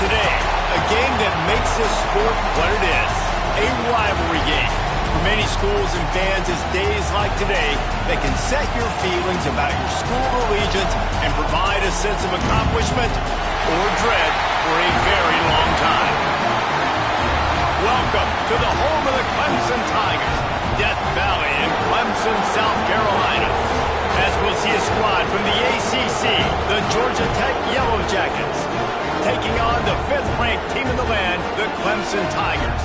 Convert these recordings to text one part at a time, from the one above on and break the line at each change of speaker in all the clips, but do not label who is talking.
Today, a game that makes this sport what it is, a rivalry game. For many schools and fans, it's days like today that can set your feelings about your school allegiance and provide a sense of accomplishment or dread for a very long time. Welcome to the home of the Clemson Tigers, Death Valley in Clemson, South Carolina. As we'll see a squad from the ACC, the Georgia Tech Yellow Jackets, taking on the 5th-ranked team in the land, the Clemson Tigers.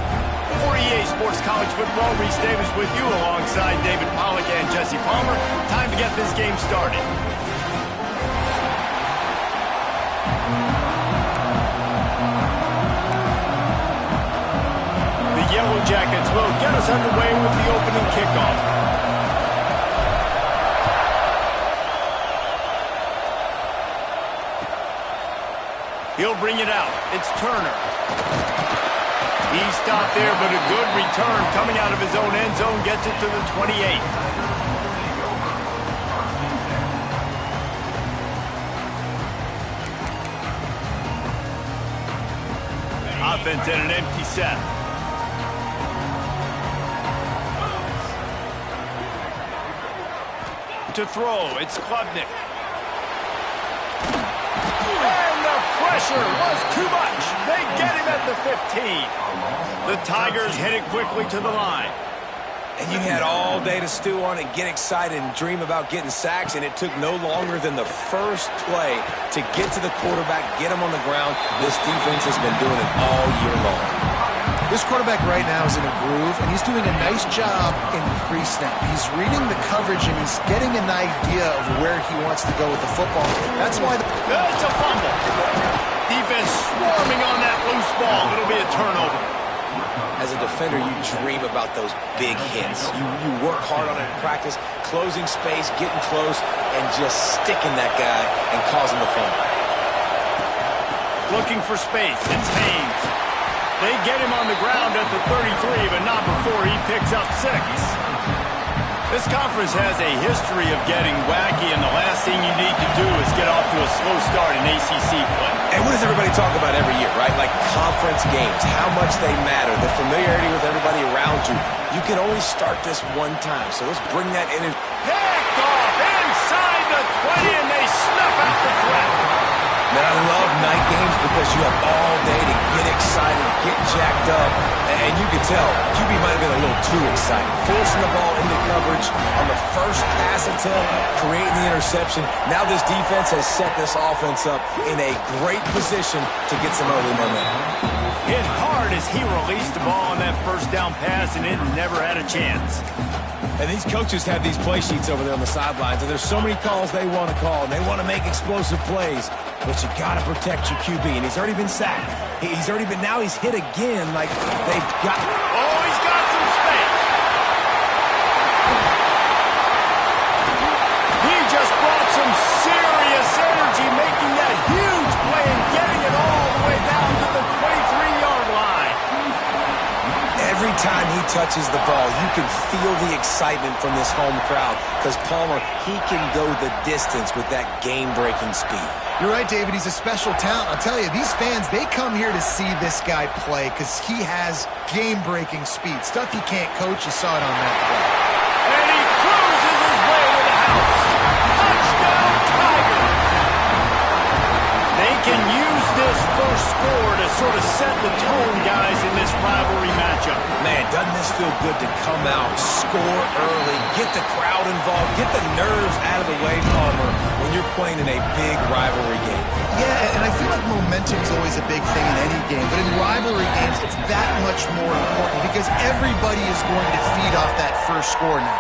For EA Sports College Football, Reese Davis with you alongside David Pollack and Jesse Palmer. Time to get this game started. The Yellow Jackets will get us underway with the opening kickoff. He'll bring it out. It's Turner. He stopped there, but a good return coming out of his own end zone gets it to the 28. Offense at an empty set. To throw, it's Klubnik. Pressure was too much. They get him at the 15. The Tigers headed quickly to the line.
And you had all day to stew on it, get excited, and dream about getting sacks, and it took no longer than the first play to get to the quarterback, get him on the ground. This defense has been doing it all year long.
This quarterback right now is in a groove, and he's doing a nice job in pre-snap. He's reading the coverage, and he's getting an idea of where he wants to go with the football. That's why
It's a fumble. Defense swarming on that loose ball. It'll be a turnover.
As a defender, you dream about those big hits. You work hard on it in practice, closing space, getting close, and just sticking that guy and causing the fumble.
Looking for space. It's Haynes. They get him on the ground at the 33, but not before he picks up 6. This conference has a history of getting wacky, and the last thing you need to do is get off to a slow start in ACC play.
And what does everybody talk about every year, right? Like conference games, how much they matter, the familiarity with everybody around you. You can only start this one time, so let's bring that in.
Picked off inside the 20, and they snuff out the threat.
Man, I love night games because you have all day to get excited, get jacked up, and you can tell QB might have been a little too excited. Forcing the ball into coverage on the first pass attempt, creating the interception. Now this defense has set this offense up in a great position to get some early momentum.
Hit hard as he released the ball on that first down pass, and it never had a chance.
And these coaches have these play sheets over there on the sidelines, and there's so many calls they want to call, and they want to make explosive plays. But you got to protect your QB, and he's already been sacked. Now he's hit again like they've got.
Oh, he's got some space. He just brought some serious energy, making that huge play and getting it all the way down to the 23-yard line.
Every time he touches the ball, you can feel the excitement from this home crowd because Palmer, he can go the distance with that game-breaking speed.
You're right, David. He's a special talent. I'll tell you, these fans, they come here to see this guy play because he has game-breaking speed. Stuff he can't coach. You saw it on that play.
And he cruises his way to the house. Touchdown, Tigers! They can use this first score to sort of set the tone, guys, in this rivalry matchup.
Man, doesn't this feel good to come out, score early, get the crowd involved, get the nerves out of the way, Palmer, when you're playing in a big rivalry game?
Yeah, and I feel like momentum is always a big thing in any game, but in rivalry games, it's that much more important because everybody is going to feed off that first score now.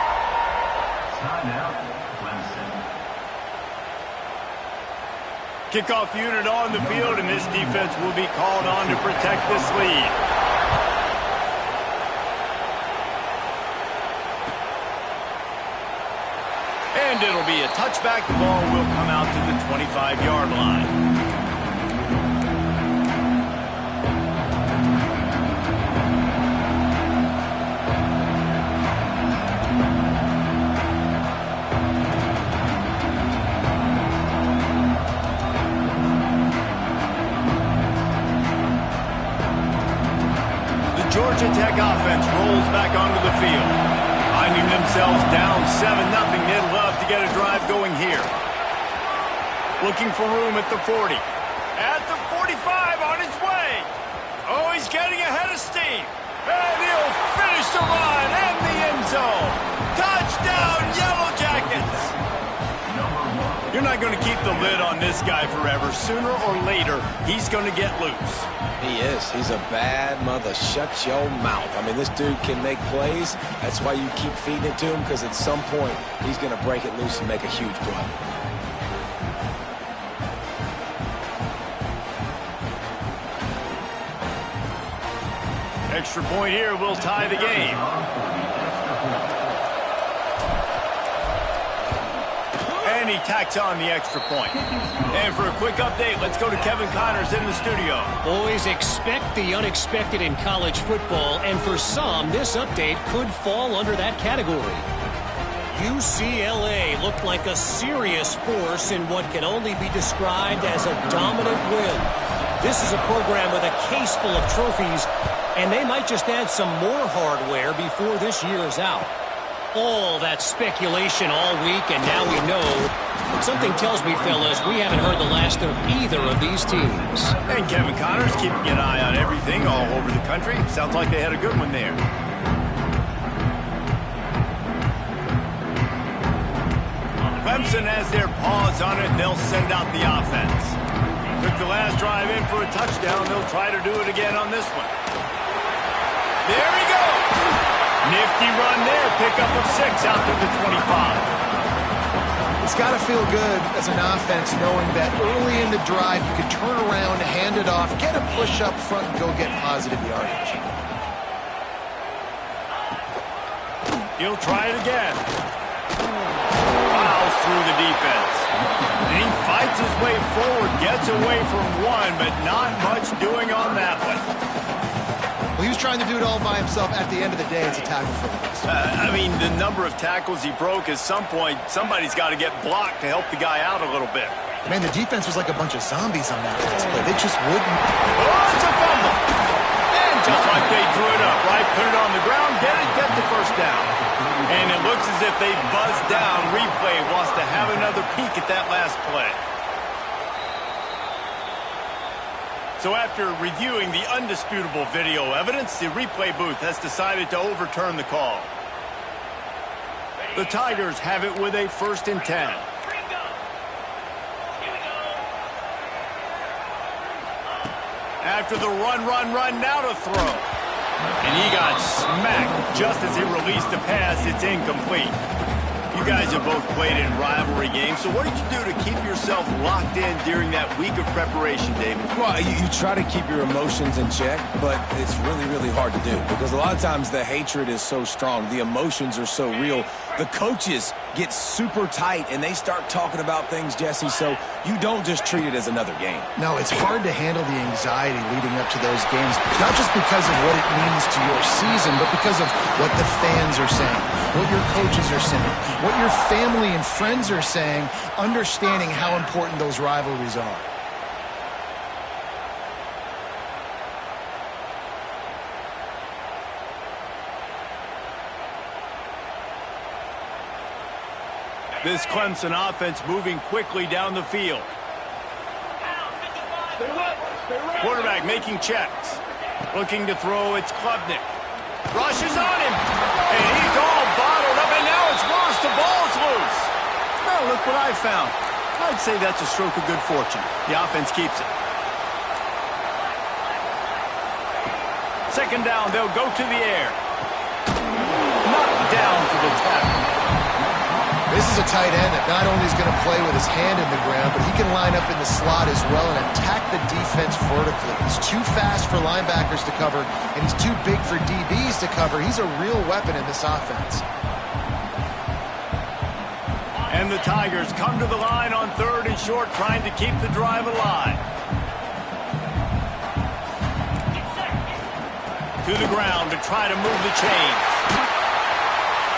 Timeout, Clemson.
Kickoff unit on the field, and this defense will be called on to protect this lead. And it'll be a touchback. The ball will come out to the 25-yard line. Tech offense rolls back onto the field. Finding themselves down 7-0, they'd love to get a drive going here. Looking for room at the 40. At the 45, on his way. Oh, he's getting ahead of steam. And he'll finish the run and the end zone. Touchdown, Yellow Jackets. You're not going to keep the lid on this guy forever. Sooner or later, he's going to get loose.
He is. He's a bad mother. Shut your mouth. I mean, this dude can make plays. That's why you keep feeding it to him, because at some point, he's going to break it loose and make a huge play.
Extra point here will tie the game. And he tacks on the extra point. And for a quick update, let's go to Kevin Connors in the studio.
Boys, expect the unexpected in college football, and for some, this update could fall under that category. UCLA looked like a serious force in what can only be described as a dominant win. This is a program with a case full of trophies, and they might just add some more hardware before this year is out. All that speculation all week, and now we know. Something tells me, fellas, we haven't heard the last of either of these teams.
And Kevin Connors keeping an eye on everything all over the country. Sounds like they had a good one there. Clemson has their paws on it, and they'll send out the offense. Took the last drive in for a touchdown. They'll try to do it again on this one. There he goes. Nifty run there. Pickup of 6 out to the 25.
It's got to feel good as an offense knowing that early in the drive you can turn around, hand it off, get a push up front, and go get positive yardage.
He'll try it again. Fouls through the defense. And he fights his way forward, gets away from one, but not much doing on that one.
Well, he was trying to do it all by himself. At the end of the day, it's a tackle for loss.
I mean, the number of tackles he broke, at some point, somebody's got to get blocked to help the guy out a little bit.
Man, the defense was like a bunch of zombies on that last play. They just wouldn't.
Oh, it's a fumble. And just like they drew it up, right? Put it on the ground, get the first down. And it looks as if they buzzed down. Replay wants to have another peek at that last play. So after reviewing the undisputable video evidence, the replay booth has decided to overturn the call. The Tigers have it with a 1st and 10. After the run, now to throw. And he got smacked just as he released the pass. It's incomplete. You guys have both played in rivalry games, so what did you do to keep yourself locked in during that week of preparation, David?
Well, you try to keep your emotions in check, but it's really, really hard to do because a lot of times the hatred is so strong. The emotions are so real. The coaches get super tight, and they start talking about things, Jesse, so you don't just treat it as another game.
No, it's hard to handle the anxiety leading up to those games, not just because of what it means to your season, but because of what the fans are saying, what your coaches are saying, what your family and friends are saying, understanding how important those rivalries are.
This Clemson offense moving quickly down the field. Quarterback making checks. Looking to throw, it's Klubnik. Rushes on him. And he's all bottled up, and now it's worse. The ball's loose. Well, look what I found. I'd say that's a stroke of good fortune. The offense keeps it. 2nd down, they'll go to the air. Knocked down for the tackle.
This is a tight end that not only is going to play with his hand in the ground, but he can line up in the slot as well and attack the defense vertically. He's too fast for linebackers to cover, and he's too big for DBs to cover. He's a real weapon in this offense.
And the Tigers come to the line on 3rd and short, trying to keep the drive alive. To the ground to try to move the chains.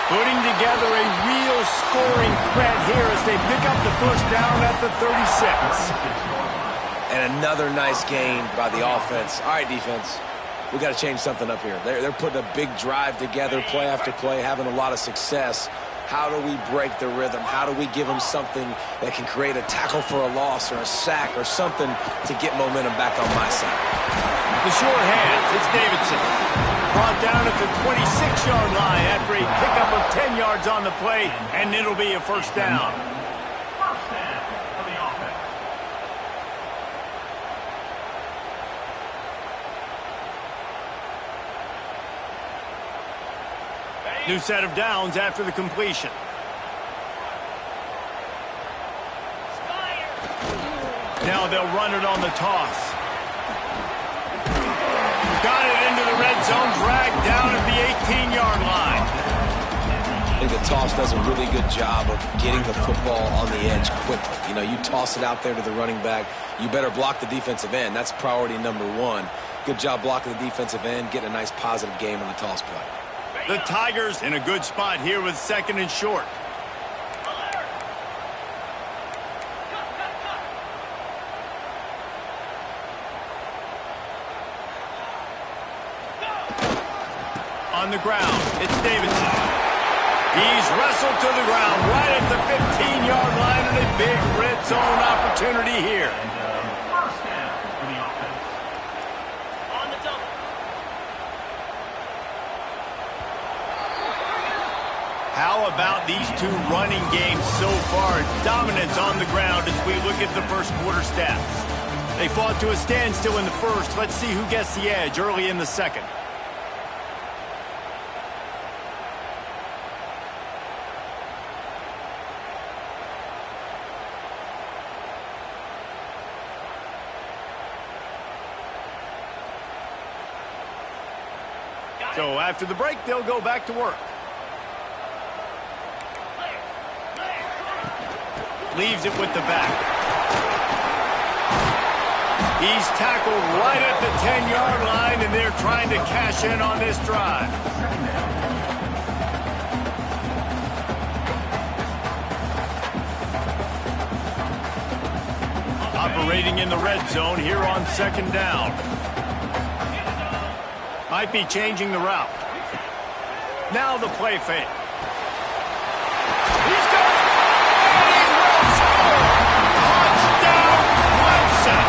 Putting together a real scoring threat here as they pick up the 1st down at the 36.
And another nice gain by the offense. All right, defense. we got to change something up here. They're putting a big drive together, play after play, having a lot of success. How do we break the rhythm? How do we give them something that can create a tackle for a loss or a sack or something to get momentum back on my side?
The short hands, it's Davidson. Brought down at the 26-yard line after a pickup of 10 yards on the play, and it'll be a first down.
First down for the offense.
New set of downs after the completion. Now they'll run it on the toss. Got it into the red zone, dragged down at the 18-yard line.
I think the toss does a really good job of getting the football on the edge quickly. You know, you toss it out there to the running back, you better block the defensive end. That's priority number one. Good job blocking the defensive end, getting a nice positive game on the toss play.
The Tigers in a good spot here with second and short. On the ground, it's Davidson. He's wrestled to the ground right at the 15-yard line, and a big red zone opportunity here.
First down for the offense.
On the double.
How about these two running games so far? Dominance on the ground as we look at the first quarter stats. They fought to a standstill in the first. Let's see who gets the edge early in the second. So after the break, they'll go back to work. Leaves it with the back. He's tackled right at the 10-yard line, and they're trying to cash in on this drive. Operating in the red zone here on second down. Might be changing the route. Now the play fake. He's got it! And he will score! Touchdown, Clemson!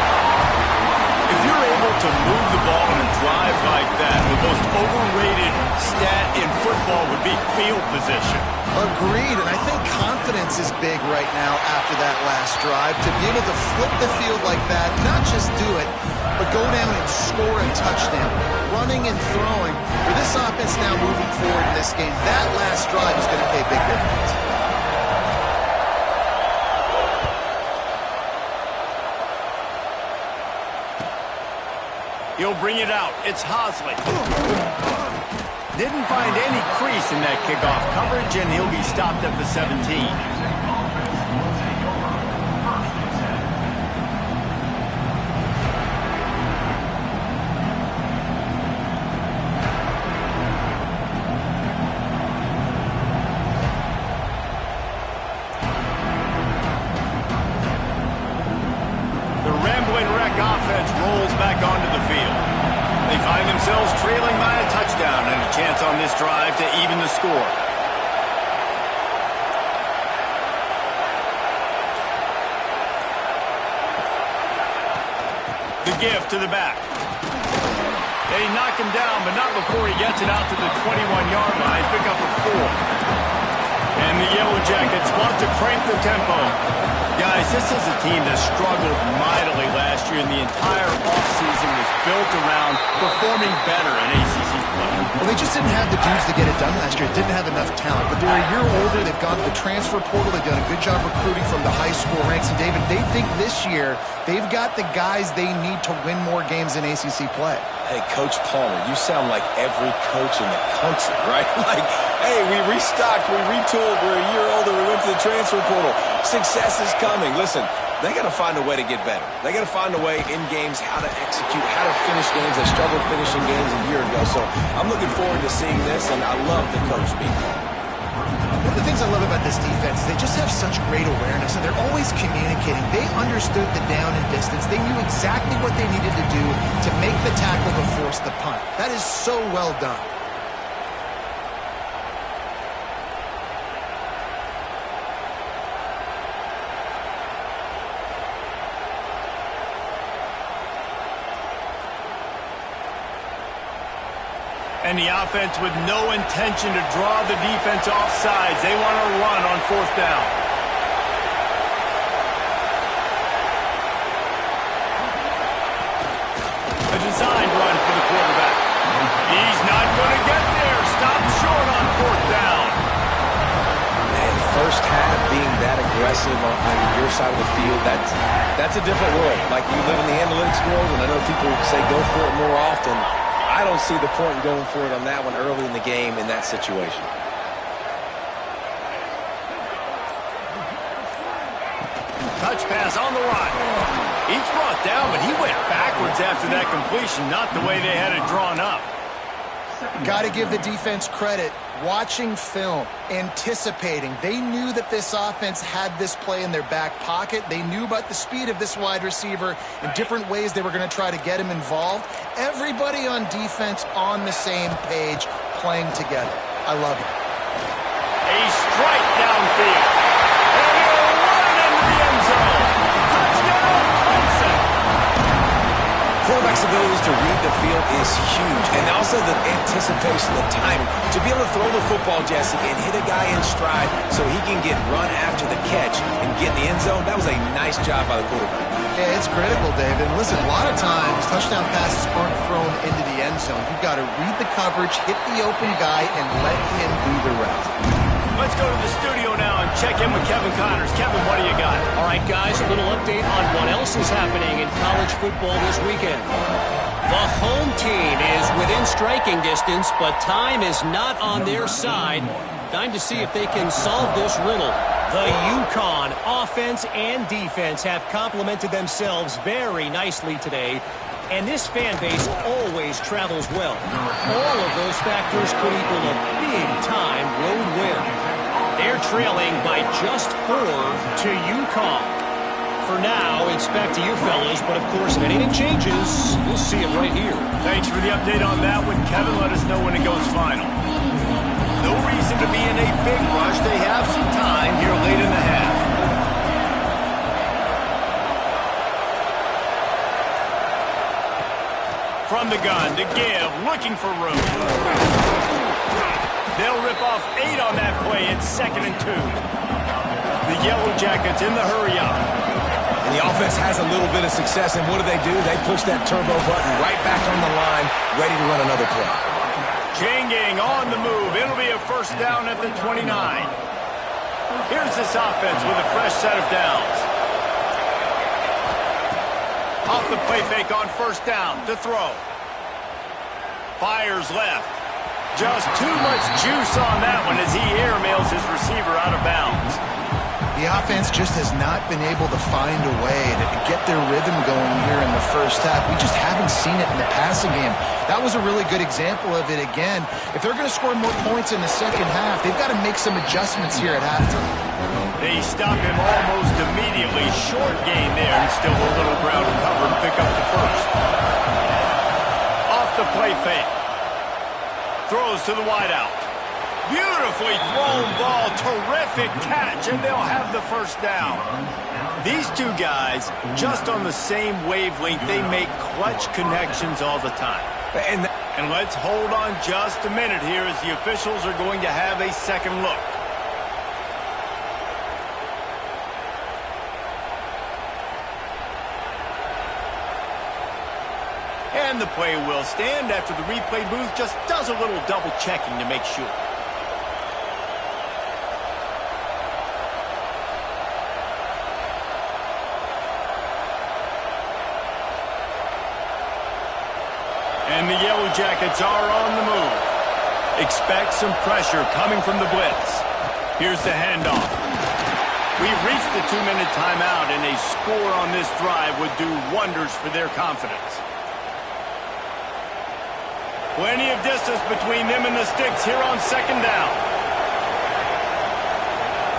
If you're able to move the ball in a drive like that, the most overrated stat in football would be field position.
Agreed, and I think confidence is big right now after that last drive. To be able to flip the field like that, not just do it, but go down and score a touchdown. Running and throwing. For this offense now moving forward in this game, that last drive is going to pay big dividends.
He'll bring it out. It's Hosley. Didn't find any crease in that kickoff coverage, and he'll be stopped at the 17. Offense rolls back onto the field. They find themselves trailing by a touchdown and a chance on this drive to even the score. The give to the back. They knock him down, but not before he gets it out to the 21-yard line. Pick up a 4. And the Yellow Jackets want to crank the tempo. Guys, this is a team that struggled mightily last year, and the entire offseason was built around performing better in ACC play.
Well, they just didn't have the dudes to get it done last year. It didn't have enough talent. But they're a year older. They've gone to the transfer portal. They've done a good job recruiting from the high school ranks. And, David, they think this year they've got the guys they need to win more games in ACC play.
Hey, Coach Palmer, you sound like every coach in the country, right? Like, hey, we restocked, we retooled, we're a year older, we went to the transfer portal. Success is coming. Listen, they got to find a way to get better. They got to find a way in games how to execute, how to finish games. They struggled finishing games a year ago. So I'm looking forward to seeing this, and I love the coach being called.
One of the things I love about this defense is they just have such great awareness, and they're always communicating. They understand understood the down and distance. They knew exactly what they needed to do to make the tackle to force the punt. That is so well done.
And the offense with no intention to draw the defense off sides. They want to run on fourth down. A designed run for the quarterback. He's not going to get there. Stop short on fourth down.
And first half being that aggressive on your side of the field, that's a different world. Like, you live in the analytics world, and I know people say go for it more often. I don't see the point in going for it on that one early in the game in that situation.
Touch pass on the run. He's brought down, but he went backwards after that completion, not the way they had it drawn up.
Got to give the defense credit. Watching film, anticipating. They knew that this offense had this play in their back pocket. They knew about the speed of this wide receiver and different ways they were going to try to get him involved. Everybody on defense on the same page, playing together. I love it.
A strike downfield. And he'll run it into the end zone. Touchdown, Clemson.
Quarterback's abilities to read the field is huge, and also the anticipation, the timing. To be able to throw the football, Jesse, and hit a guy in stride so he can get run after the catch and get in the end zone, that was a nice job by the quarterback.
Yeah, it's critical, David. Listen, a lot of times touchdown passes aren't thrown into the end zone. You've got to read the coverage, hit the open guy, and let him do the rest.
Let's go to the studio now and check in with Kevin Connors. Kevin, what do you got?
All right, guys, a little update on what else is happening in college football this weekend. The home team is within striking distance, but time is not on their side. Time to see if they can solve this riddle. The UConn offense and defense have complemented themselves very nicely today, and this fan base always travels well. All of those factors could equal a big-time road win. They're trailing by just 4 to UConn. For now, it's back to you fellas, but of course, if anything changes, we'll see it right here.
Thanks for the update on that one, Kevin. Let us know when it goes final. No reason to be in a big rush. They have some time here late in the half. From the gun to give, looking for room. They'll rip off 8 on that play. It's 2nd and 2. The Yellow Jackets in the hurry-up.
And the offense has a little bit of success, and what do? They push that turbo button right back on the line, ready to run another play.
Chain gang on the move. It'll be a first down at the 29. Here's this offense with a fresh set of downs. Off the play fake on first down to throw. Fires left. Just too much juice on that one as he airmails his receiver out of bounds.
The offense just has not been able to find a way to get their rhythm going here in the first half. We just haven't seen it in the passing game. That was a really good example of it again. If they're going to score more points in the second half, they've got to make some adjustments here at halftime.
They stop him almost immediately. Short gain there and still a little ground to cover and pick up the first. Off the play fake. Throws to the wideout. Beautifully thrown ball, terrific catch, and they'll have the first down. These two guys, just on the same wavelength, they make clutch connections all the time. And let's hold on just a minute here as the officials are going to have a second look. And the play will stand after the replay booth just does a little double checking to make sure. And the Yellow Jackets are on the move. Expect some pressure coming from the blitz. Here's the handoff. We've reached the 2-minute timeout, and a score on this drive would do wonders for their confidence. Plenty of distance between them and the sticks here on second down.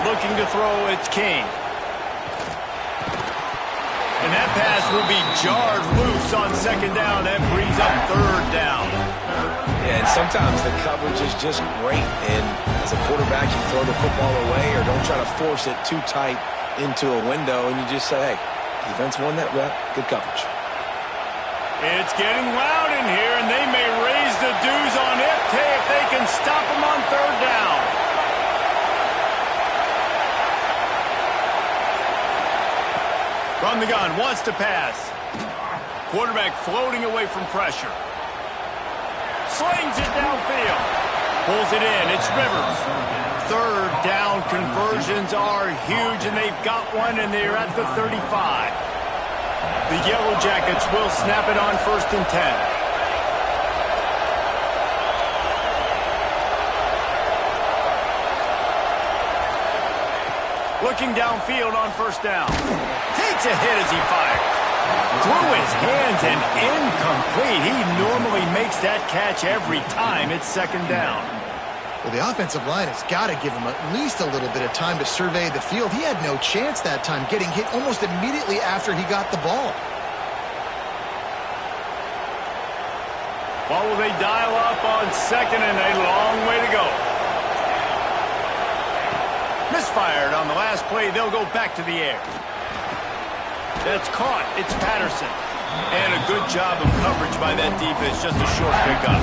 Looking to throw, it's King. And that pass will be jarred loose on second down. That brings up third down.
Yeah, and sometimes the coverage is just great. And as a quarterback, you throw the football away or don't try to force it too tight into a window. And you just say, hey, defense won that rep. Good coverage.
It's getting loud in here, and they may raise the dues on Ipte if they can stop him on third down. From the gun, wants to pass. Quarterback floating away from pressure. Slings it downfield. Pulls it in. It's Rivers. Third down conversions are huge, and they've got one, and they're at the 35. The Yellow Jackets will snap it on 1st and 10. Looking downfield on 1st down. Takes a hit as he fires. Through his hands and incomplete. He normally makes that catch every time it's 2nd down.
Well, the offensive line has got to give him at least a little bit of time to survey the field. He had no chance that time, getting hit almost immediately after he got the ball.
What will they dial up on 2nd and a long way to go? Misfired on the last play. They'll go back to the air. That's caught. It's Patterson. And a good job of coverage by that defense. Just a short pickup.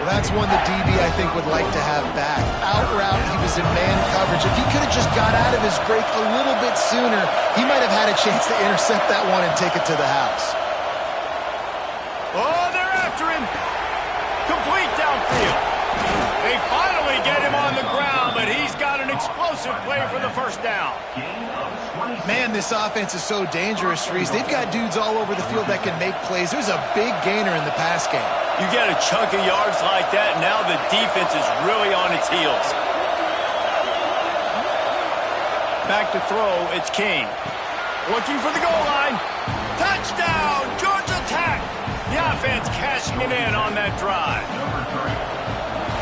Well, that's one the DB, I think, would like to have back. Out route, he was in man coverage. If he could have just got out of his break a little bit sooner, he might have had a chance to intercept that one and take it to the house.
Oh, they're after him. Complete downfield. They finally get him on the ground, but he's got an explosive play for the 1st down.
Man, this offense is so dangerous, Reese. They've got dudes all over the field that can make plays. There's a big gainer in the pass game.
You get a chunk of yards like that, now the defense is really on its heels. Back to throw, it's King. Looking for the goal line. Touchdown, Georgia Tech. The offense cashing it in on that drive.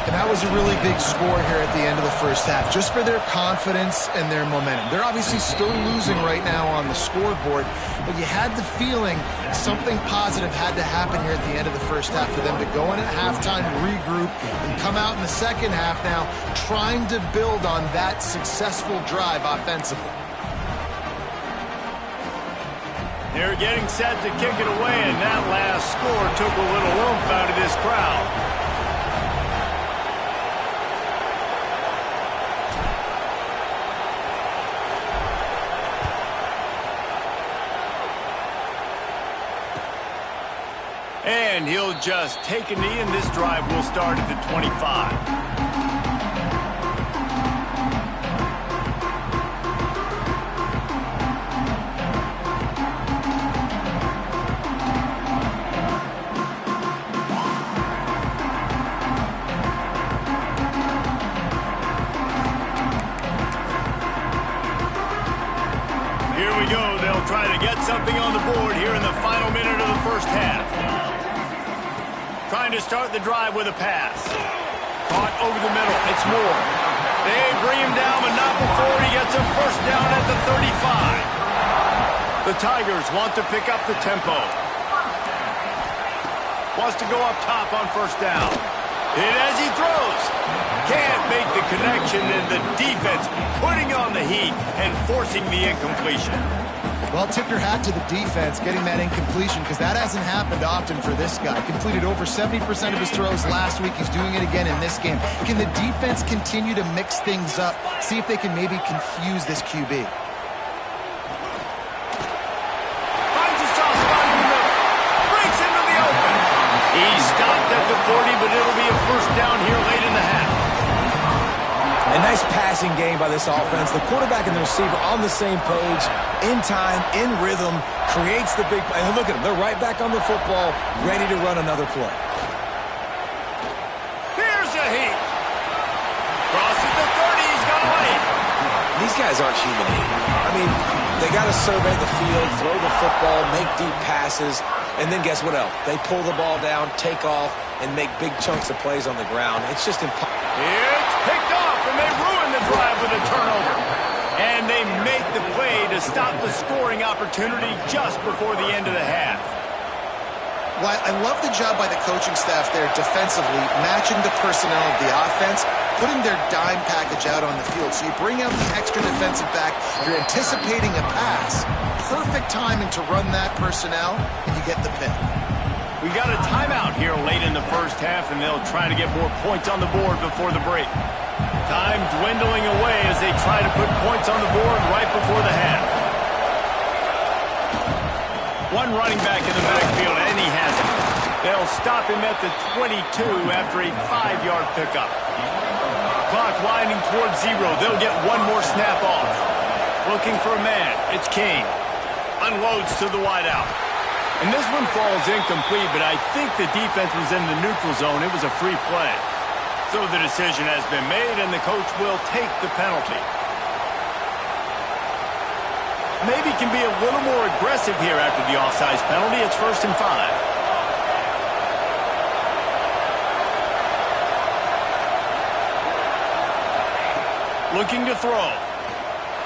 And that was a really big score here at the end of the 1st half, just for their confidence and their momentum. They're obviously still losing right now on the scoreboard, but you had the feeling something positive had to happen here at the end of the 1st half for them to go in at halftime, regroup, and come out in the 2nd half now trying to build on that successful drive offensively.
They're getting set to kick it away, and that last score took a little oomph out of this crowd. And he'll just take a knee, and this drive will start at the 25. Here we go. They'll try to get something on the board here in the final minute of the 1st half. Trying to start the drive with a pass. Caught over the middle. It's Moore. They bring him down, but not before he gets a 1st down at the 35. The Tigers want to pick up the tempo. Wants to go up top on 1st down. Hit as he throws. Can't make the connection, and the defense putting on the heat and forcing the incompletion.
Well, tip your hat to the defense getting that incompletion, because that hasn't happened often for this guy. Completed over 70% of his throws last week. He's doing it again in this game. Can the defense continue to mix things up? See if they can maybe confuse this QB.
Finds a soft spot in the middle. Breaks into the open. He's stopped at the 40, but it'll be a 1st down here late in the half.
A nice passing game by this offense. The quarterback and the receiver on the same page, in time, in rhythm, creates the big play. And look at them. They're right back on the football, ready to run another play.
Here's a heat. Crosses the 30. He's got away.
These guys aren't human. I mean, they got to survey the field, throw the football, make deep passes, and then guess what else? They pull the ball down, take off, and make big chunks of plays on the ground. It's just impossible.
It's picked off, and they ruin the drive with a turnover. And they make the play to to stop the scoring opportunity just before the end of the half.
Well, I love the job by the coaching staff there defensively, matching the personnel of the offense, putting their dime package out on the field. So you bring out the extra defensive back, you're anticipating a pass. Perfect timing to run that personnel, and you get the pick.
We got a timeout here late in the first half, and they'll try to get more points on the board before the break. Time dwindling away as they try to put points on the board right before the half. One running back in the backfield, and he has it. They'll stop him at the 22 after a 5-yard pickup. Clock winding towards 0. They'll get one more snap off. Looking for a man. It's King. Unloads to the wideout. And this one falls incomplete, but I think the defense was in the neutral zone. It was a free play. So the decision has been made, and the coach will take the penalty. Maybe can be a little more aggressive here after the offsides penalty. It's 1st and 5. Looking to throw.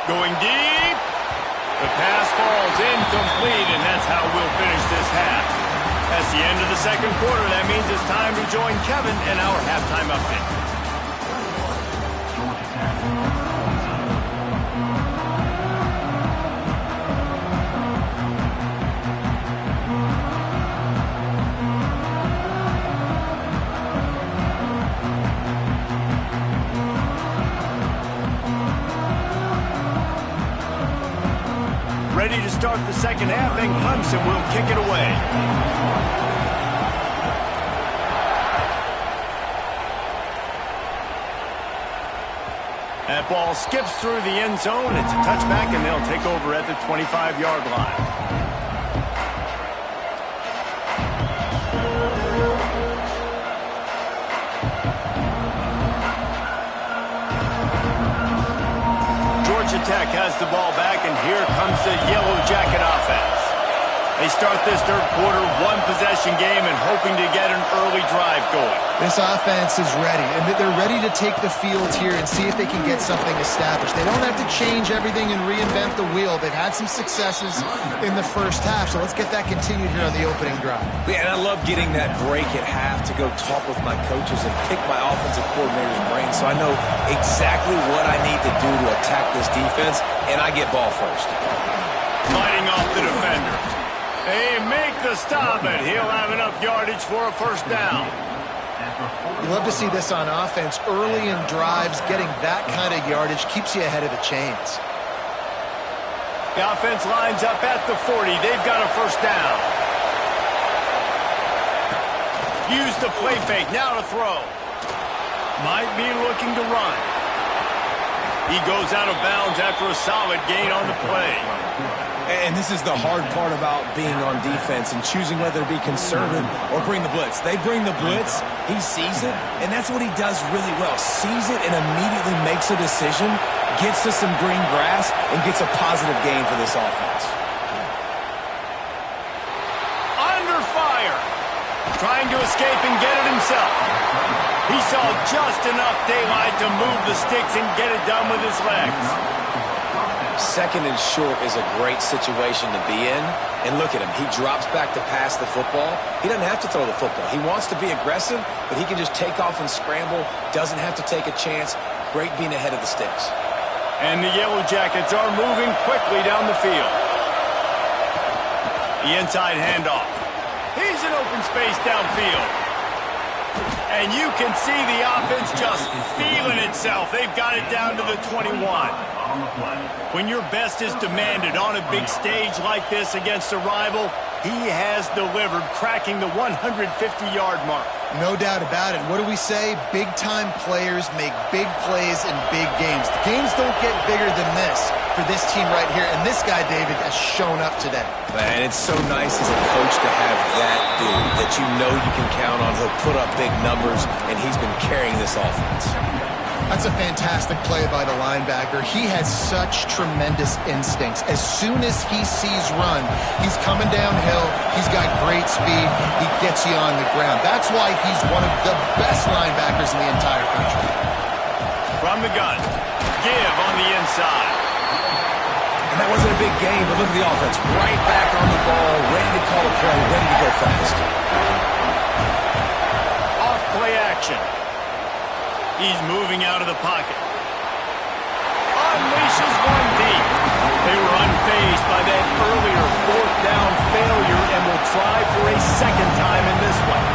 Going deep. The pass falls incomplete, and that's how we'll finish this half. That's the end of the second quarter. That means it's time to join Kevin in our halftime update. Ready to start the second half, and Clemson will kick it away. That ball skips through the end zone. It's a touchback, and they'll take over at the 25-yard line. Georgia Tech has the ball back, and here comes the Yellow Jacket offense. They start this third quarter one-possession game and hoping to get an early drive going.
This offense is ready, and they're ready to take the field here and see if they can get something established. They don't have to change everything and reinvent the wheel. They've had some successes in the first half, so let's get that continued here on the opening drive.
Yeah, and I love getting that break at half to go talk with my coaches and pick my offensive coordinator's brain so I know exactly what I need to do to attack this defense, and I get ball first.
Fighting off the defender. They make the stop, and he'll have enough yardage for a first down.
You love to see this on offense. Early in drives, getting that kind of yardage keeps you ahead of the chains.
The offense lines up at the 40. They've got a first down. Use the play fake. Now to throw. Might be looking to run. He goes out of bounds after a solid gain on the play.
And this is the hard part about being on defense and choosing whether to be conservative or bring the blitz. They bring the blitz, he sees it, and that's what he does really well. Sees it and immediately makes a decision, gets to some green grass, and gets a positive gain for this offense.
Under fire. Trying to escape and get it himself. He saw just enough daylight to move the sticks and get it done with his legs.
Second and short is a great situation to be in. And look at him. He drops back to pass the football. He doesn't have to throw the football. He wants to be aggressive, but he can just take off and scramble. Doesn't have to take a chance. Great being ahead of the sticks.
And the Yellow Jackets are moving quickly down the field. The inside handoff. He's in open space downfield. And you can see the offense just feeling itself. They've got it down to the 21. When your best is demanded on a big stage like this against a rival, he has delivered, cracking the 150-yard mark.
No doubt about it. What do we say? Big-time players make big plays in big games. The games don't get bigger than this for this team right here, and this guy, David, has shown up today.
And it's so nice as a coach to have that dude that you know you can count on. He'll put up big numbers, and he's been carrying this offense.
That's a fantastic play by the linebacker. He has such tremendous instincts. As soon as he sees run, he's coming downhill. He's got great speed. He gets you on the ground. That's why he's one of the best linebackers in the entire country.
From the gun, give on the inside.
And that wasn't a big game, but look at the offense. Right back on the ball, ready to call a play, ready to go fast.
Off play action. He's moving out of the pocket. Unleashes one deep. They were unfazed by that earlier fourth down failure and will try for a second time in this one.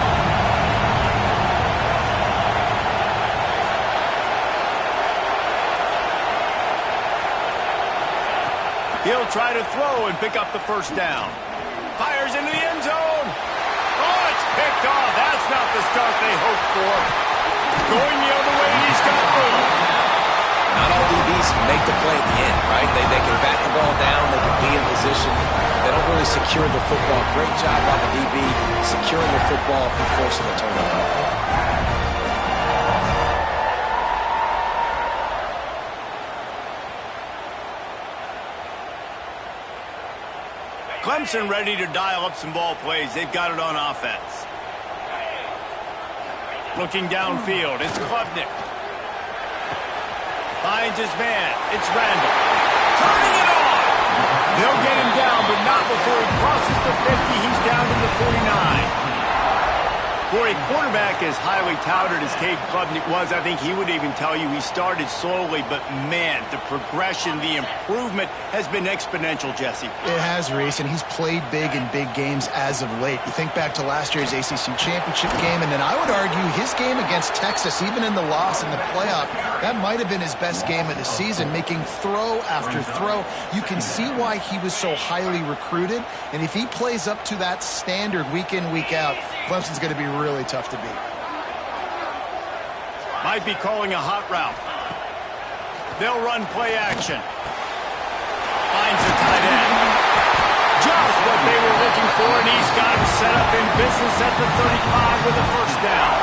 He'll try to throw and pick up the first down. Fires into the end zone. Oh, it's picked off. That's not the start they hoped for. Going the other way, and he's got room.
Not all DBs make the play at the end, right? They can bat the ball down. They can be in position. They don't really secure the football. Great job by the DB securing the football and forcing the turnover.
Clemson ready to dial up some ball plays. They've got it on offense. Looking downfield, it's Klubnik. Finds his man. It's Randall. Turning it on. They'll get him down, but not before he crosses the 50. He's down to the 49. For a quarterback as highly touted as Cade Klubnik was, I think he would even tell you he started slowly, but man, the progression, the improvement has been exponential, Jesse.
It has, Reese, and he's played big in big games as of late. You think back to last year's ACC championship game, and then I would argue his game against Texas, even in the loss in the playoff, that might have been his best game of the season, making throw after throw. You can see why he was so highly recruited, and if he plays up to that standard week in, week out, Clemson's going to be really tough to beat.
Might be calling a hot route. They'll run play action. Finds the tight end. Just what they were looking for, and he's got him set up in business at the 35 with a first down.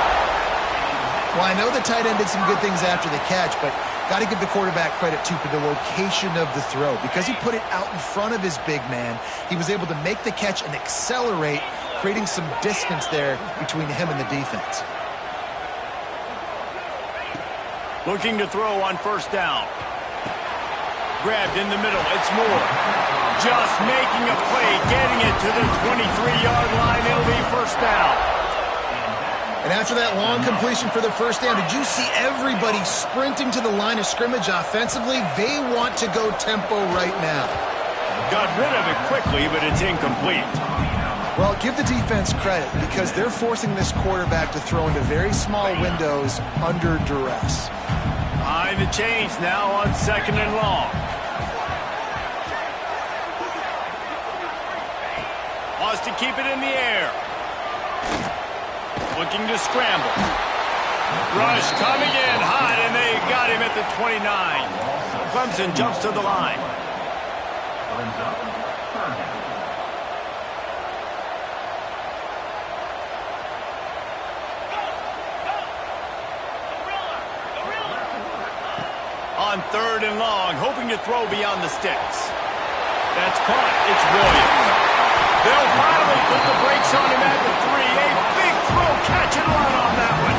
Well, I know the tight end did some good things after the catch, but got to give the quarterback credit, too, for the location of the throw. Because he put it out in front of his big man, he was able to make the catch and accelerate, creating some distance there between him and the defense.
Looking to throw on first down. Grabbed in the middle. It's Moore. Just making a play, getting it to the 23-yard line. It'll be first down.
And after that long completion for the first down, did you see everybody sprinting to the line of scrimmage offensively? They want to go tempo right now.
Got rid of it quickly, but it's incomplete.
Well, give the defense credit because they're forcing this quarterback to throw into very small windows under duress.
Behind the chains now on second and long. Wants to keep it in the air. Looking to scramble. Rush coming in hot, and they got him at the 29. Clemson jumps to the line. On third and long, hoping to throw beyond the sticks. That's caught. It's Williams. They'll finally put the brakes on him at the 3. A big throw, catch and run on that one.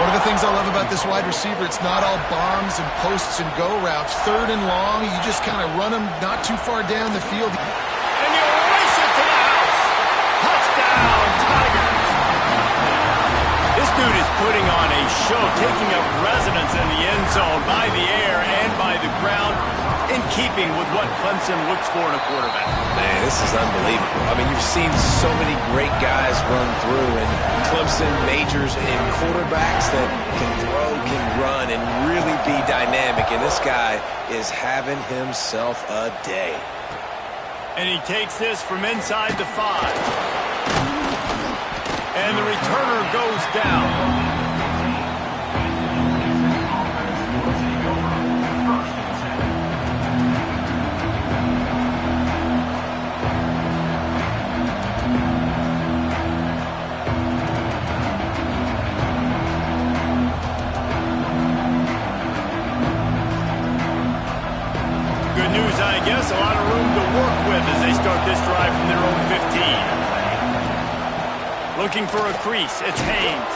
One of the things I love about this wide receiver, it's not all bombs and posts and go routes. Third and long, you just kind of run them not too far down the field.
And he'll race it to the house. Touchdown, Tigers. This dude is putting on a show, taking up residence in the end zone by the air and by the ground, in keeping with what Clemson looks for in a quarterback.
Man, this is unbelievable. I mean, you've seen so many great guys run through, and Clemson majors in quarterbacks that can throw, can run, and really be dynamic, and this guy is having himself a day.
And he takes this from inside the 5. And the returner goes down. Good news, I guess. A lot of room to work with as they start this drive from their own 15. Looking for a crease. It's Haynes.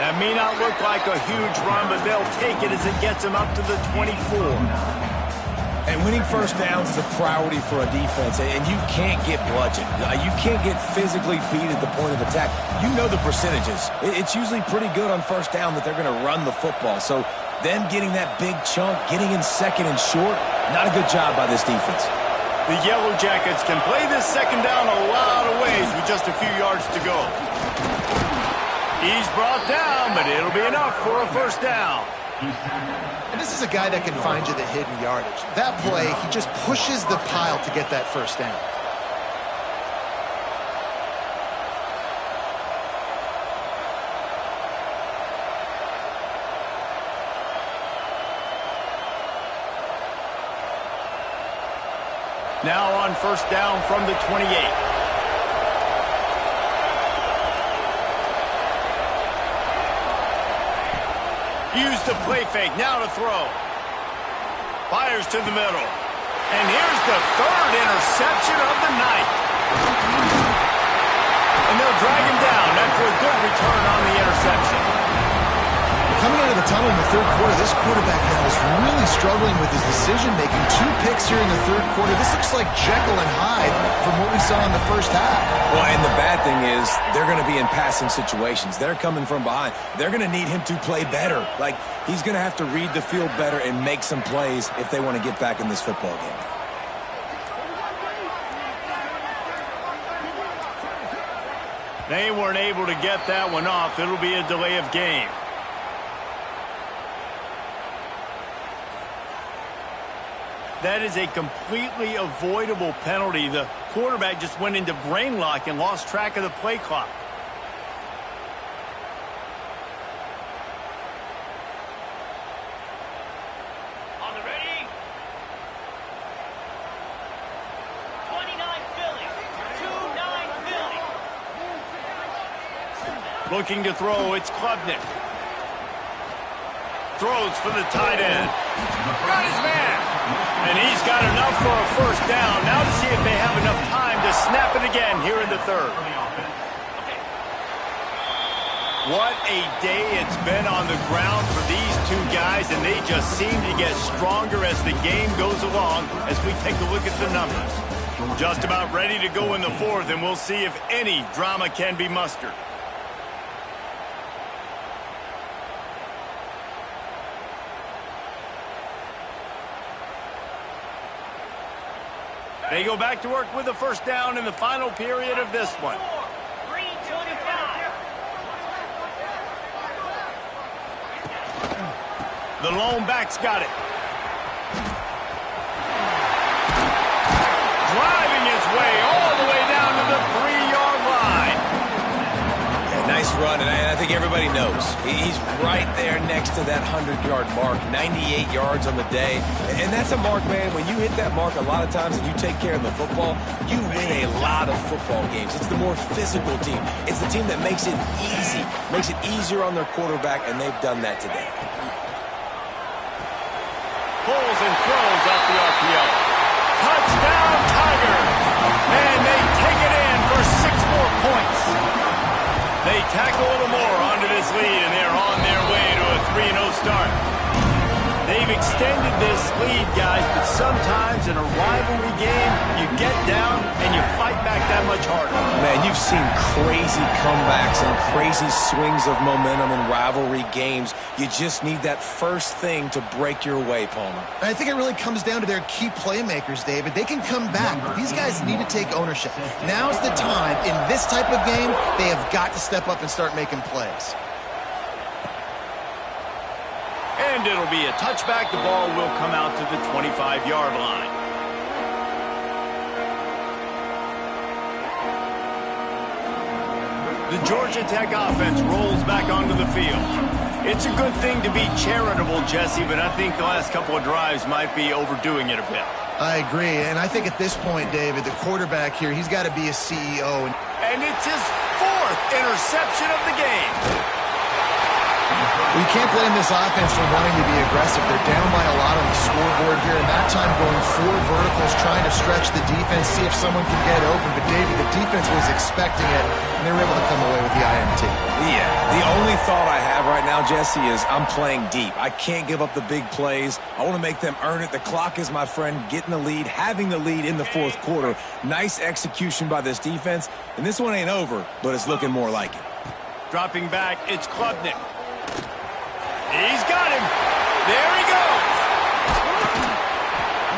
That may not look like a huge run, but they'll take it as it gets him up to the 24.
And winning first downs is a priority for a defense, and you can't get bludgeoned. You can't get physically beat at the point of attack. You know the percentages. It's usually pretty good on first down that they're going to run the football. So them getting that big chunk, getting in second and short, not a good job by this defense.
The Yellow Jackets can play this second down a lot of ways with just a few yards to go. He's brought down, but it'll be enough for a first down.
And this is a guy that can find you the hidden yardage. That play, he just pushes the pile to get that first down.
Now on first down from the 28. Use the play fake, now to throw. Fires to the middle. And here's the third interception of the night. And they'll drag him down after a good return on the interception.
Coming out of the tunnel in the third quarter, this quarterback now is really struggling with his decision-making. 2 picks here in the third quarter. This looks like Jekyll and Hyde from what we saw in the first half.
Well, and the bad thing is they're going to be in passing situations. They're coming from behind. They're going to need him to play better. Like, he's going to have to read the field better and make some plays if they want to get back in this football game.
They weren't able to get that one off. It'll be a delay of game. That is a completely avoidable penalty. The quarterback just went into brain lock and lost track of the play clock.
On the ready. 29 Philly. 2-9 Philly.
Looking to throw, it's Klubnik. Throws for the tight end. Got his man. And he's got enough for a first down. Now to see if they have enough time to snap it again here in the third. What a day it's been on the ground for these two guys, and they just seem to get stronger as the game goes along as we take a look at the numbers. Just about ready to go in the fourth, and we'll see if any drama can be mustered. They go back to work with the first down in the final period of this one.
3:25.
The lone back's got it. Driving his way all the way down to the 3-yard line.
Yeah, nice run, and I think everybody knows. He's right there next to that 100-yard mark, 98 yards on the day. And that's a mark, man, when you hit that mark a lot of times and you take care of the football, you win a lot of football games. It's the more physical team. It's the team that makes it easy, makes it easier on their quarterback, and they've done that today.
Pulls and throws off the RPO. Touchdown, Tigers! And they take it in for 6 more points. They tack a little more onto this lead, and they're on their way to a 3-0 start. They've extended this lead, guys, but sometimes in a rivalry game, you get down and you fight back that much harder.
Man, you've seen crazy comebacks and crazy swings of momentum in rivalry games. You just need that first thing to break your way, Palmer.
And I think it really comes down to their key playmakers, David. They can come back, but these guys need to take ownership. Now's the time. In this type of game, they have got to step up and start making plays.
And it'll be a touchback. The ball will come out to the 25-yard line. The Georgia Tech offense rolls back onto the field. It's a good thing to be charitable, Jesse, but I think the last couple of drives might be overdoing it a bit.
I agree, and I think at this point, David, the quarterback here, he's got to be a CEO.
And it's his 4th interception of the game.
Well, you can't blame this offense for wanting to be aggressive. They're down by a lot on the scoreboard here, and that time going 4 verticals, trying to stretch the defense, see if someone can get open. But, David, the defense was expecting it, and they were able to come away with the INT.
Yeah, the only thought I have right now, Jesse, is I'm playing deep. I can't give up the big plays. I want to make them earn it. The clock is my friend, getting the lead, having the lead in the fourth quarter. Nice execution by this defense, and this one ain't over, but it's looking more like it.
Dropping back, it's Klubnik. He's got him. There he goes.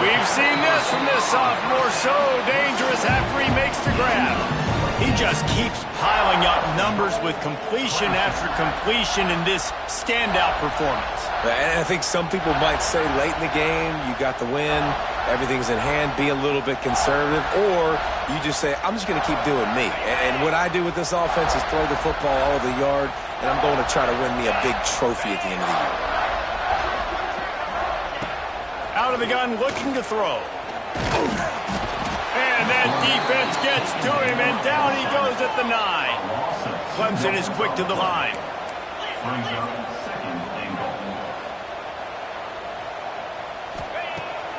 We've seen this from this sophomore. So dangerous after he makes the grab. He just keeps piling up numbers with completion after completion in this standout performance.
And I think some people might say late in the game, you got the win, everything's in hand, be a little bit conservative, or you just say, I'm just going to keep doing me. And what I do with this offense is throw the football all over the yard, and I'm going to try to win me a big trophy at the end of the year.
Out of the gun, looking to throw. And that defense gets to him, and down he goes at the 9. Clemson is quick to the line.
Brings up second and goal.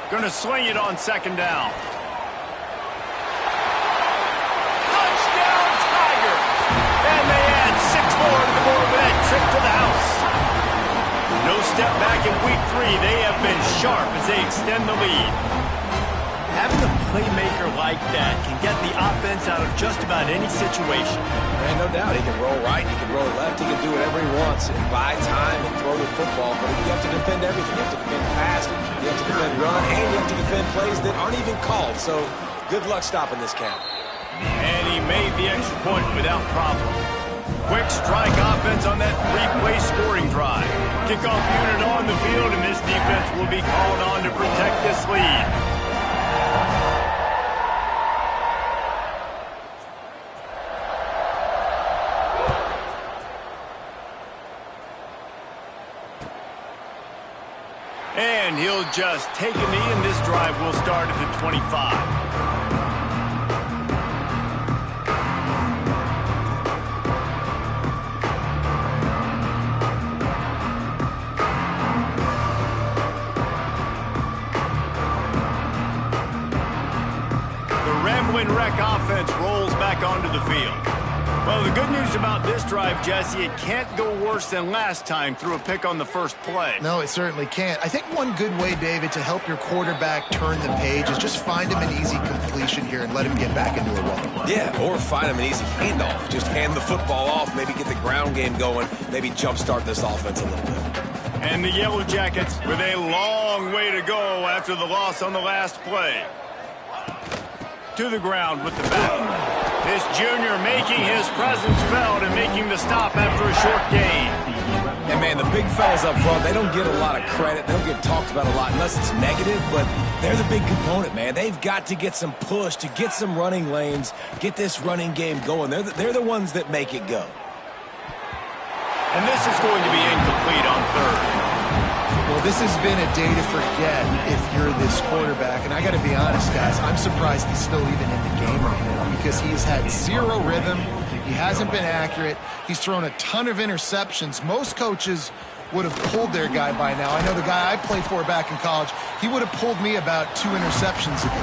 Going to sling it on second down. Touchdown, Tiger! And they add 6 more to the board with that trip to the house. No step back in week 3. They have been sharp as they extend the lead. Having a playmaker like that can get the offense out of just about any situation.
And no doubt, he can roll right, he can roll left, he can do whatever he wants and buy time and throw the football. But you have to defend everything. You have to defend pass, you have to defend run, and you have to defend plays that aren't even called. So good luck stopping this count.
And he made the extra point without problem. Quick strike offense on that 3-play scoring drive. Kickoff unit on the field, and this defense will be called on to protect this lead. And he'll just take a knee, and this drive will start at the 25. Wreck offense rolls back onto the field. Well, the good news about this drive, Jesse, it can't go worse than last time through a pick on the first play.
No, it certainly can't. I think one good way, David, to help your quarterback turn the page is just find him an easy completion here and let him get back into a run.
Yeah, or find him an easy handoff. Just hand the football off, maybe get the ground game going, maybe jumpstart this offense a little bit.
And the Yellow Jackets with a long way to go after the loss on the last play. To the ground with the bat. This junior making his presence felt and making the stop after a short gain.
And, man, the big fellas up front, they don't get a lot of credit. They don't get talked about a lot unless it's negative, but they're the big component, man. They've got to get some push, to get some running lanes, get this running game going. They're the ones that make it go.
And this is going to be incomplete on third.
Well, this has been a day to forget if you're this quarterback. And I got to be honest, guys, I'm surprised he's still even in the game right now because he's had 0 rhythm. He hasn't been accurate. He's thrown a ton of interceptions. Most coaches would have pulled their guy by now. I know the guy I played for back in college, he would have pulled me about 2 interceptions ago.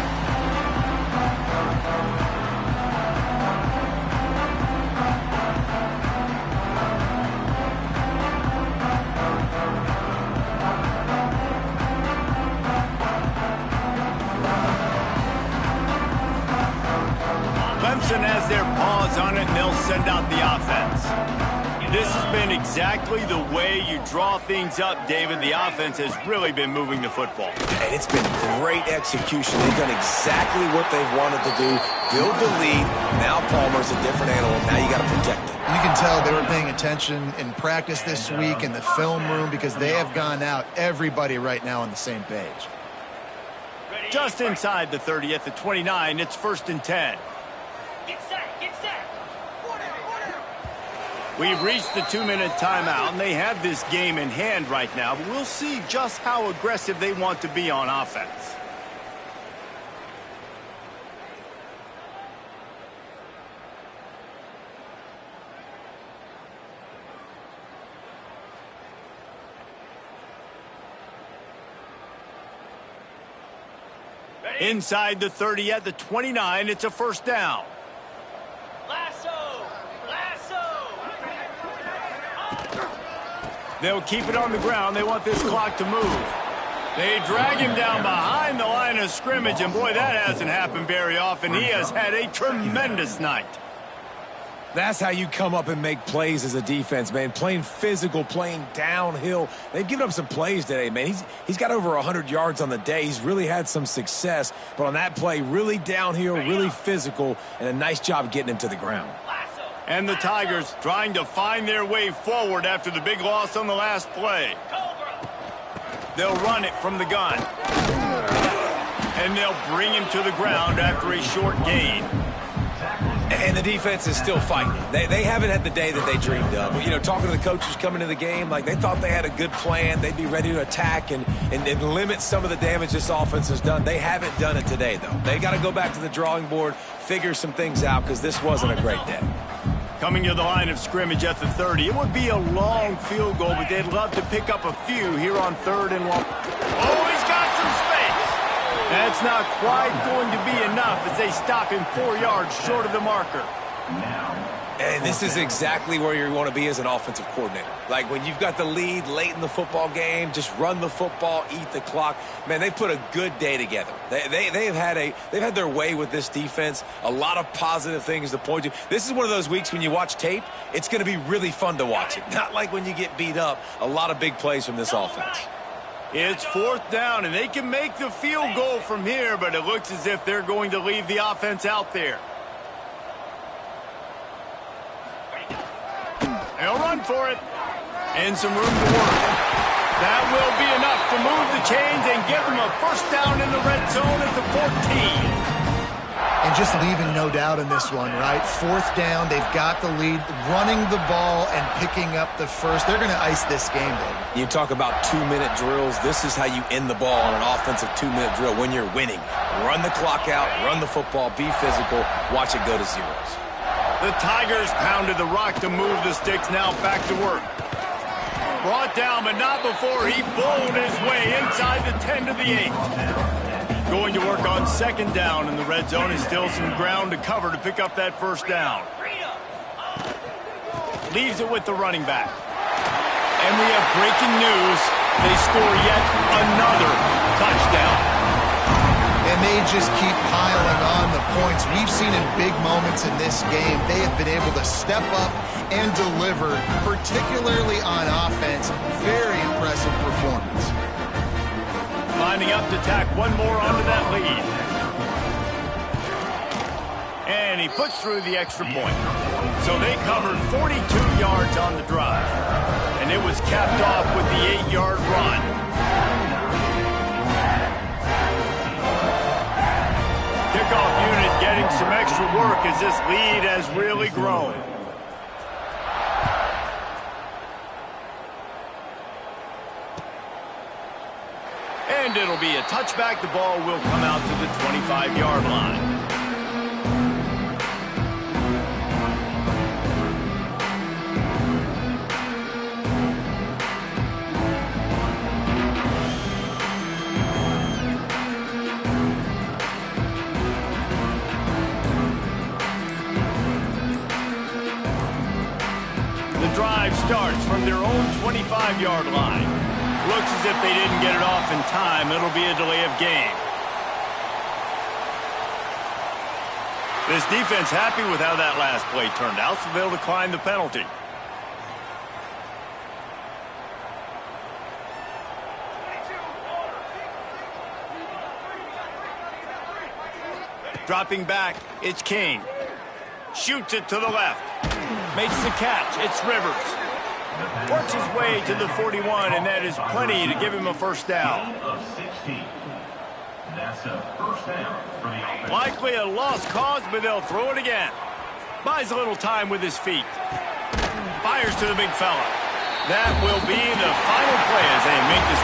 Clemson has their paws on it, and they'll send out the offense. This has been exactly the way you draw things up, David. The offense has really been moving the football.
And it's been great execution. They've done exactly what they've wanted to do. Build the lead. Now Palmer's a different animal. Now you got to protect it.
You can tell they were paying attention in practice this week in the film room because they have gone out, everybody right now on the same page.
Just inside the 30 at the 29, it's 1st and 10.
Get set, get set.
We've reached the 2-minute timeout, and they have this game in hand right now, but we'll see just how aggressive they want to be on offense. Inside the 30 at the 29, it's a first down.
Lasso! Lasso!
They'll keep it on the ground. They want this clock to move. They drag him down behind the line of scrimmage, and boy, that hasn't happened very often. He has had a tremendous night.
That's how you come up and make plays as a defense, man. Playing physical, playing downhill. They've given up some plays today, man. He's got over 100 yards on the day. He's really had some success. But on that play, really downhill, really physical, and a nice job getting him to the ground.
And the Tigers trying to find their way forward after the big loss on the last play. They'll run it from the gun. And they'll bring him to the ground after a short gain.
And the defense is still fighting. They haven't had the day that they dreamed of. You know, talking to the coaches coming into the game, like they thought they had a good plan. They'd be ready to attack and limit some of the damage this offense has done. They haven't done it today, though. They got to go back to the drawing board, figure some things out, because this wasn't a great day.
Coming to the line of scrimmage at the 30. It would be a long field goal, but they'd love to pick up a few here on 3rd and 1. Oh, he's got some space. That's not quite going to be enough as they stop him 4 yards short of the marker.
And this is exactly where you want to be as an offensive coordinator. Like when you've got the lead late in the football game, just run the football, eat the clock. Man, they've put a good day together. They've had their way with this defense. A lot of positive things to point to. This is one of those weeks when you watch tape, it's going to be really fun to watch it. Not like when you get beat up. A lot of big plays from this offense.
It's 4th down, and they can make the field goal from here, but it looks as if they're going to leave the offense out there. They'll run for it. And some room to work. That will be enough to move the chains and give them a first down in the red zone at the 14.
And just leaving no doubt in this one, right? 4th down, they've got the lead, running the ball and picking up the first. They're going to ice this game, baby.
You talk about 2-minute drills. This is how you end the ball on an offensive 2-minute drill when you're winning. Run the clock out, run the football, be physical, watch it go to zeros.
The Tigers pounded the rock to move the sticks, now back to work. Brought down, but not before he bowled his way inside the 10 to the 8. Going to work on 2nd down in the red zone is still some ground to cover to pick up that first down. Leaves it with the running back. And we have breaking news. They score yet another touchdown.
And they just keep piling on the points. We've seen in big moments in this game, they have been able to step up and deliver, particularly on offense. Very impressive performance.
Lining up to tack one more onto that lead. And he puts through the extra point. So they covered 42 yards on the drive. And it was capped off with the 8-yard run. Kickoff unit getting some extra work as this lead has really grown. And it'll be a touchback. The ball will come out to the 25-yard line. Drive starts from their own 25-yard line. Looks as if they didn't get it off in time. It'll be a delay of game. This defense happy with how that last play turned out, so they'll decline the penalty. Dropping back, it's King. Shoots it to the left. Makes the catch. It's Rivers. Works his way to the 41, and that is plenty to give him a first down.
That's a first down for the offense.
Likely a lost cause, but they'll throw it again. Buys a little time with his feet. Fires to the big fella. That will be the final play as they make this